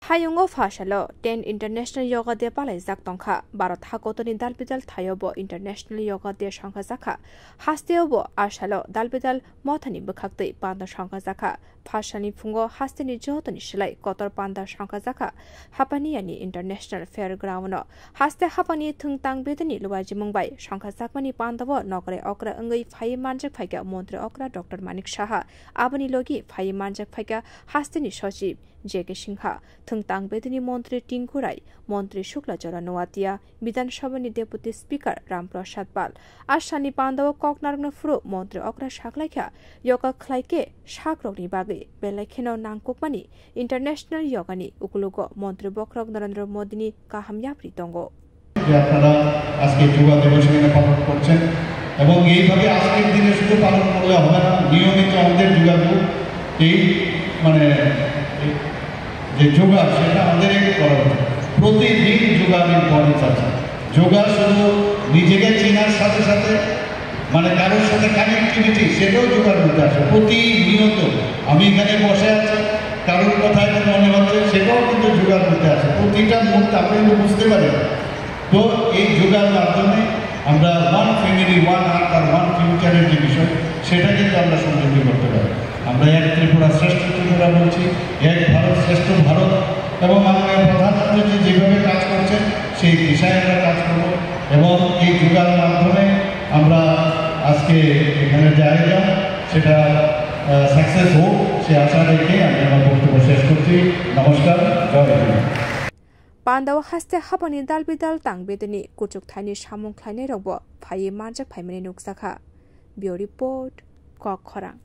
Hayungo Fashalo, 10 International Yoga Day Palazak Tonka, Barat Hakotoni Dalbidal Tayobo International Yoga Day Shankazaka, Hasteobo Ashalo, Dalbidal Motani Bukakti, Panda Shankazaka, Pashani Fungo, Hasteni Jotani Shilai, Kotor Panda Shankazaka, Hapaniani International Fairground, Haste Hapani Tungtang Bidani Luaji Mumbai, Shankazakmani Pandavo, Nogre Okra Ungai, Fai Manjak Paga, Montre Okra, Dr. Manik Shaha, Abani Logi, Fai Manjak Paga, Hasteni Shoji, Jeke Singha, Tungtang Bedini Montre Tinkurai, Montre Shukla Jara Noatia, Bidan Shabani Deputy Speaker Ramprasad Pal, Ashani Pandava Koknarna Fru, Montre Okra Shaklaika, Yoga Klaike, Shakrogni Bagi, Belakino Nankukmani, International Yogani, Ukulugo, Montre Bokrog Narendra Modini, Kahamyapri Tongo. আপনারা আজকে যোগা দিবস এখানে পালন করছেন এবং এইভাবে আজকের দিনে শুধু পালন করলে হবে না নিয়মিত আমাদের যোগাযোগ এই মানে যে যোগা সেটা আমাদের করা উচিত প্রতিদিন যোগার ইম্পর্টেন্স আছে যোগা শুধু নিজেকে চেনার সাথে সাথে মানে কারোর সাথে কানেক্টিভিটি সেটাও যোগার মধ্যে আসে প্রতিনিয়ত আমি এখানে বসে আছি কারোর কথায় মনে হচ্ছে সেটাও কিন্তু যোগার মধ্যে আছে প্রতিটা মুহূর্তে আপনি বুঝতে পারেন তো এই যোগার মাধ্যমে আমরা ওয়ান ফ্যামিলি ওয়ান আর্থ আর ওয়ান ফিউচারের যে বিষয় সেটা কিন্তু আমরা সংযুক্ত করতে পারি আমরা এক ত্রিপুরা শ্রেষ্ঠ ত্রিপুরা বলছি এক ভারত শ্রেষ্ঠ ভারত এবং আমাদের প্রধানমন্ত্রী যেভাবে কাজ করছেন সেই দিশায় আমরা কাজ করব এবং এই যোগার মাধ্যমে আমরা আজকে এখানে যে আয়োজন সেটা সাকসেস হোক সে আশা রেখে আমি আমার বক্তব্য শেষ করছি নমস্কার জয় Hind Pandawa haste hapani dalbidal tangbedani kuchuk thani samung khlainai rogbo phai manjak phaimani nuksakha. Bio report Kokkhorang.